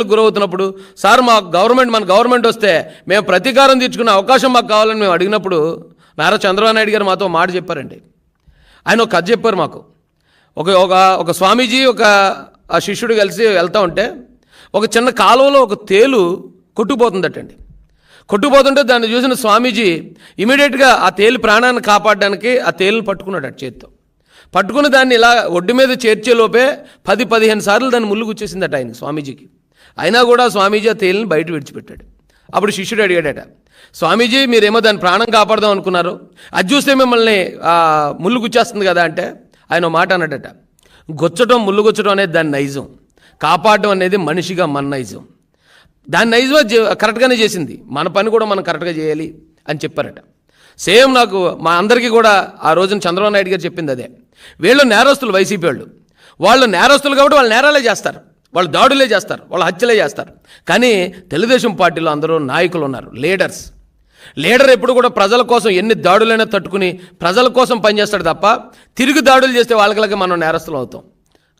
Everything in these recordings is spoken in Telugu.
చిత్రహింసలకు గురవుతున్నప్పుడు, సార్ మా మన గవర్నమెంట్ వస్తే మేము ప్రతీకారం తీర్చుకునే అవకాశం మాకు కావాలని మేము అడిగినప్పుడు నారా చంద్రబాబు నాయుడు గారు మాతో మాట చెప్పారండి. ఆయన ఒక కథ చెప్పారు మాకు. ఒక స్వామీజీ ఆ శిష్యుడు కలిసి వెళ్తూ ఉంటే ఒక చిన్న కాలువలో ఒక తేలు కొట్టుకుపోతుందటండి. కొట్టుకుపోతుంటే దాన్ని చూసిన స్వామీజీ ఇమీడియట్గా ఆ తేలు ప్రాణాన్ని కాపాడడానికి ఆ తేలును పట్టుకున్నాడు చేతితో. పట్టుకుని దాన్ని ఇలా ఒడ్డు మీద చేర్చేలోపే 10-15 సార్లు దాన్ని ముళ్ళు గుచ్చేసిందట ఆయన స్వామీజీకి. అయినా కూడా స్వామీజీ ఆ తేలిని బయట విడిచిపెట్టాడు. అప్పుడు శిష్యుడు అడిగాడట, స్వామీజీ మీరేమో దాన్ని ప్రాణం కాపాడదాం అనుకున్నారు, అది చూస్తే మిమ్మల్ని ముళ్ళు గుచ్చేస్తుంది కదా అంటే ఆయన మాట అన్నాడట, ముళ్ళు గుచ్చడం అనేది దాని నైజం, కాపాడడం అనేది మనిషిగా మన నైజం. దాని నైజం కరెక్ట్గానే చేసింది, మన పని కూడా మనం కరెక్ట్గా చేయాలి అని చెప్పారట. సేమ్ నాకు మా అందరికీ కూడా ఆ రోజున చంద్రబాబు నాయుడు గారు చెప్పింది అదే. వీళ్ళు నేరస్తులు, వైసీపీ వాళ్ళు నేరస్తులు కాబట్టి వాళ్ళు నేరాలే చేస్తారు, వాళ్ళు దాడులే చేస్తారు, వాళ్ళు హత్యలే చేస్తారు. కానీ తెలుగుదేశం పార్టీలో అందరూ నాయకులు ఉన్నారు, లీడర్ ఎప్పుడు కూడా ప్రజల కోసం ఎన్ని దాడులైనా తట్టుకుని ప్రజల కోసం పనిచేస్తాడు తప్ప తిరిగి దాడులు చేస్తే వాళ్ళకి మనం నేరస్తులు అవుతాం.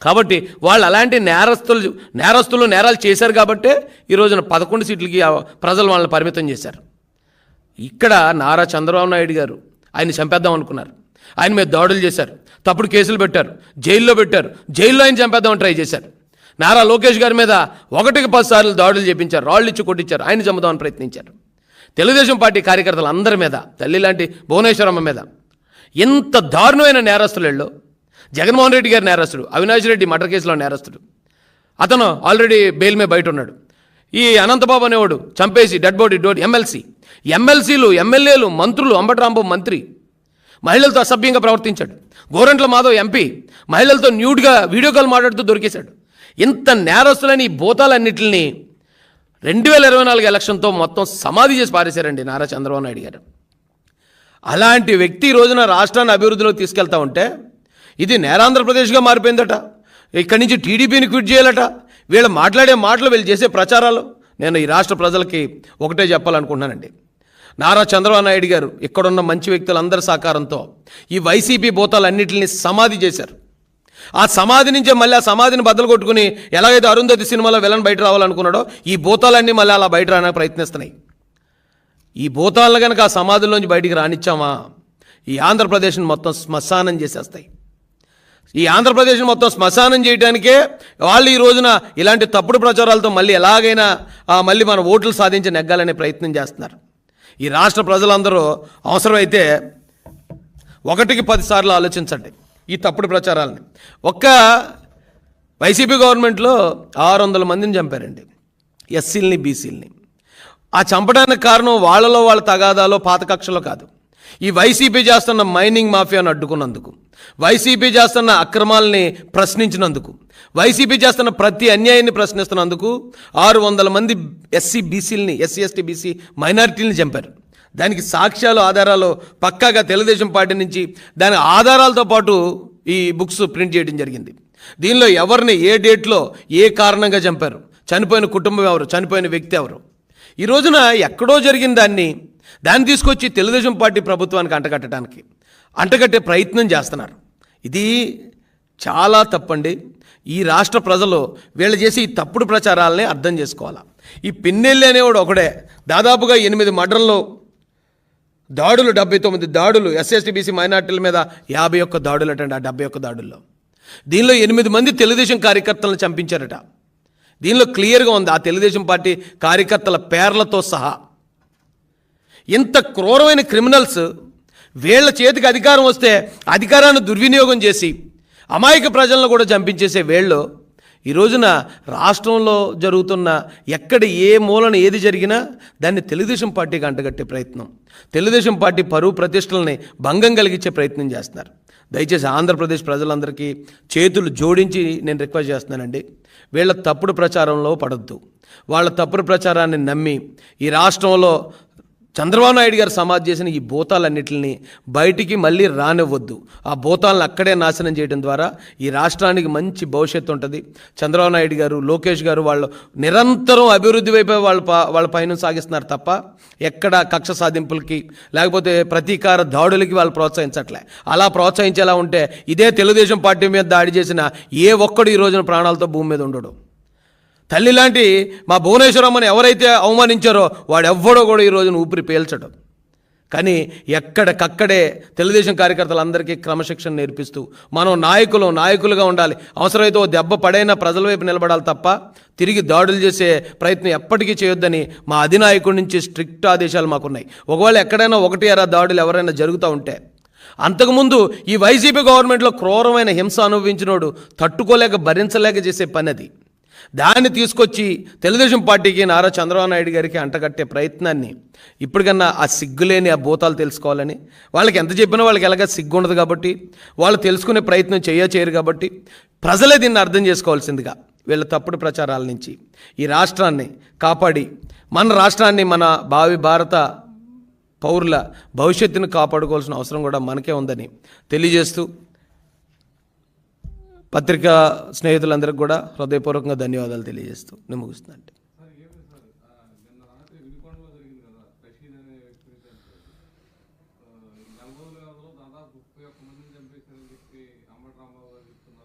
కాబట్టి వాళ్ళు అలాంటి నేరాలు చేశారు కాబట్టే ఈ రోజున 11 సీట్లకి ప్రజలు వాళ్ళని పరిమితం చేశారు. ఇక్కడ నారా చంద్రబాబు నాయుడు గారు ఆయన చంపేద్దాం అనుకున్నారు, ఆయన మీద దాడులు చేశారు, తప్పుడు కేసులు పెట్టారు, జైల్లో ఆయన చంపేద్దామని ట్రై చేశారు. నారా లోకేష్ గారి మీద 1కి 10 సార్లు దాడులు చేపించారు, రాళ్ళు ఇచ్చి కొట్టించారు, ఆయన చంపుదామని ప్రయత్నించారు. తెలుగుదేశం పార్టీ కార్యకర్తలు అందరి మీద, తల్లి లాంటి భువనేశ్వరమ్మ మీద ఎంత దారుణమైన నేరస్తులలో జగన్మోహన్ రెడ్డి గారి నేరస్తుడు, అవినాష్ రెడ్డి మర్డర్ కేసులో నేరస్తుడు, అతను ఆల్రెడీ బెయిల్ మీద బయట ఉన్నాడు. ఈ అనంతబాబు అనేవాడు చంపేసి డెడ్ బాడీ ఎమ్మెల్సీలు, ఎమ్మెల్యేలు, మంత్రులు, అంబటరాంబాబు మంత్రి మహిళలతో అసభ్యంగా ప్రవర్తించాడు. గోరంట్ల మాధవ్ ఎంపీ మహిళలతో న్యూడ్గా వీడియో కాల్ మాట్లాడుతూ దొరికేశాడు. ఇంత నేరస్తులని ఈ భూతాలన్నింటినీ 2024 ఎలక్షన్తో మొత్తం సమాధి చేసి పారేశారండి నారా చంద్రబాబు నాయుడు గారు. అలాంటి వ్యక్తి ఈ రోజున రాష్ట్రాన్ని అభివృద్ధిలోకి తీసుకెళ్తా ఉంటే ఇది నేరాంధ్రప్రదేశ్గా మారిపోయిందట. ఇక్కడి నుంచి టీడీపీని క్విట్ చేయాలట. వీళ్ళు మాట్లాడే మాటలు, వీళ్ళు చేసే ప్రచారాలు. నేను ఈ రాష్ట్ర ప్రజలకి ఒకటే చెప్పాలనుకుంటున్నానండి, నారా చంద్రబాబు నాయుడు గారు ఇక్కడున్న మంచి వ్యక్తులందరి సహకారంతో ఈ వైసీపీ భూతాలన్నింటినీ సమాధి చేశారు. ఆ సమాధి నుంచే మళ్ళీ ఆ సమాధిని బద్దలు కొట్టుకుని ఎలాగైతే అరుంధతి సినిమాలో విలన్ బయట రావాలనుకున్నాడో ఈ భూతాలన్నీ మళ్ళీ అలా బయట రావడానికి ప్రయత్నిస్తున్నాయి. ఈ భూతాలను కనుక ఆ సమాధుల్లోంచి బయటికి రానిచ్చామా ఈ ఆంధ్రప్రదేశ్ని మొత్తం శ్మశానం చేసేస్తాయి. ఈ ఆంధ్రప్రదేశ్ని మొత్తం శ్మశానం చేయడానికే వాళ్ళు ఈ రోజున ఇలాంటి తప్పుడు ప్రచారాలతో మళ్ళీ ఎలాగైనా మళ్ళీ మన ఓట్లు సాధించి నెగ్గాలనే ప్రయత్నం చేస్తున్నారు. ఈ రాష్ట్ర ప్రజలందరూ అవసరమైతే 1కి 10 సార్లు ఆలోచించండి ఈ తప్పుడు ప్రచారాలని. ఒక్క వైసీపీ గవర్నమెంట్లో 600 మందిని చంపారండి, ఎస్సీలని, బీసీలని. ఆ చంపడానికి కారణం వాళ్ళ తగాదాలో, పాత కక్షలో కాదు. ఈ వైసీపీ చేస్తున్న మైనింగ్ మాఫియాను అడ్డుకున్నందుకు, వైసీపీ చేస్తున్న అక్రమాలని ప్రశ్నించినందుకు, వైసీపీ చేస్తున్న ప్రతి అన్యాయాన్ని ప్రశ్నిస్తున్నందుకు 600 మంది ఎస్సీ ఎస్టీ బీసీ మైనారిటీలని చంపారు. దానికి సాక్ష్యాలు, ఆధారాలు పక్కాగా తెలుగుదేశం పార్టీ నుంచి దాని ఆధారాలతో పాటు ఈ బుక్స్ ప్రింట్ చేయడం జరిగింది. దీనిలో ఎవరిని ఏ డేట్లో ఏ కారణంగా చంపారు, చనిపోయిన కుటుంబం ఎవరు, చనిపోయిన వ్యక్తి ఎవరు, ఈ రోజున ఎక్కడో జరిగిన దాన్ని తీసుకొచ్చి తెలుగుదేశం పార్టీ ప్రభుత్వానికి అంటగట్టే ప్రయత్నం చేస్తున్నారు. ఇది చాలా తప్పండి. ఈ రాష్ట్ర ప్రజలు వీళ్ళు చేసి ఈ తప్పుడు ప్రచారాలని అర్థం చేసుకోవాలా. ఈ పిన్నెల్లి అనేవాడు ఒకడే దాదాపుగా 8 మర్డర్లు, దాడులు, 79 దాడులు, ఎస్సీ బీసీ మైనార్టీల మీద 51 దాడులు అటండి. ఆ 71 దాడుల్లో దీనిలో 8 మంది తెలుగుదేశం కార్యకర్తలను చంపించారట. దీనిలో క్లియర్గా ఉంది ఆ తెలుగుదేశం పార్టీ కార్యకర్తల పేర్లతో సహా. ఇంత క్రూరమైన క్రిమినల్స్ వీళ్ళ చేతికి అధికారం వస్తే అధికారాన్ని దుర్వినియోగం చేసి అమాయక ప్రజలను కూడా చంపించేసే వీళ్ళు ఈ రోజున రాష్ట్రంలో జరుగుతున్న ఎక్కడ ఏ మూలన ఏది జరిగినా దాన్ని తెలుగుదేశం పార్టీకి అంటగట్టే ప్రయత్నం, తెలుగుదేశం పార్టీ పరువు ప్రతిష్టలని భంగం కలిగించే ప్రయత్నం చేస్తున్నారు. దయచేసి ఆంధ్రప్రదేశ్ ప్రజలందరికీ చేతులు జోడించి నేను రిక్వెస్ట్ చేస్తున్నానండి, వీళ్ళ తప్పుడు ప్రచారంలో పడొద్దు. వాళ్ళ తప్పుడు ప్రచారాన్ని నమ్మి ఈ రాష్ట్రంలో చంద్రబాబు నాయుడు గారు సమాధి చేసిన ఈ భూతాలన్నింటినీ బయటికి మళ్ళీ రానివ్వద్దు. ఆ భూతాలను అక్కడే నాశనం చేయడం ద్వారా ఈ రాష్ట్రానికి మంచి భవిష్యత్తు ఉంటుంది. చంద్రబాబు నాయుడు గారు, లోకేష్ గారు వాళ్ళు నిరంతరం అభివృద్ధి వైపు వాళ్ళ పైన సాగిస్తున్నారు తప్ప ఎక్కడ కక్ష సాధింపులకి లేకపోతే ప్రతీకార దాడులకి వాళ్ళు ప్రోత్సహించట్లే. అలా ప్రోత్సహించేలా ఉంటే ఇదే తెలుగుదేశం పార్టీ మీద దాడి చేసిన ఏ ఒక్కడు ఈ రోజున ప్రాణాలతో భూమి మీద ఉండడు. తల్లి లాంటి మా భువనేశ్వరమ్మని ఎవరైతే అవమానించారో వాడెవ్వడో కూడా ఈ రోజున ఊపిరి పీల్చడం. కానీ ఎక్కడికక్కడే తెలుగుదేశం కార్యకర్తలందరికీ క్రమశిక్షణ నేర్పిస్తూ మనం నాయకులుగా ఉండాలి. అవసరమైతే ఓ దెబ్బ పడైనా ప్రజల వైపు నిలబడాలి తప్ప తిరిగి దాడులు చేసే ప్రయత్నం ఎప్పటికీ చేయొద్దని మా అధినాయకుడి నుంచి స్ట్రిక్ట్ ఆదేశాలు మాకున్నాయి. ఒకవేళ ఎక్కడైనా 1-2 దాడులు ఎవరైనా జరుగుతూ ఉంటే, అంతకుముందు ఈ వైసీపీ గవర్నమెంట్లో క్రూరమైన హింస అనుభవించినోడు తట్టుకోలేక భరించలేక చేసే పని అది. దాన్ని తీసుకొచ్చి తెలుగుదేశం పార్టీకి నారా చంద్రబాబు నాయుడు గారికి అంటగట్టే ప్రయత్నాన్ని ఇప్పటికన్నా ఆ సిగ్గులేని ఆ భూతాలు తెలుసుకోవాలని, వాళ్ళకి ఎంత చెప్పినా వాళ్ళకి ఎలాగ సిగ్గు ఉండదు కాబట్టి, వాళ్ళు తెలుసుకునే ప్రయత్నం చేయరు కాబట్టి ప్రజలే దీన్ని అర్థం చేసుకోవాల్సిందిగా వీళ్ళ తప్పుడు ప్రచారాల నుంచి ఈ రాష్ట్రాన్ని కాపాడి మన రాష్ట్రాన్ని, మన భావి భారత పౌరుల భవిష్యత్తును కాపాడుకోవాల్సిన అవసరం కూడా మనకే ఉందని తెలియజేస్తూ పత్రికా స్నేహితులందరికీ కూడా హృదయపూర్వకంగా ధన్యవాదాలు తెలియజేస్తూ నేను ముగిస్తున్నాను.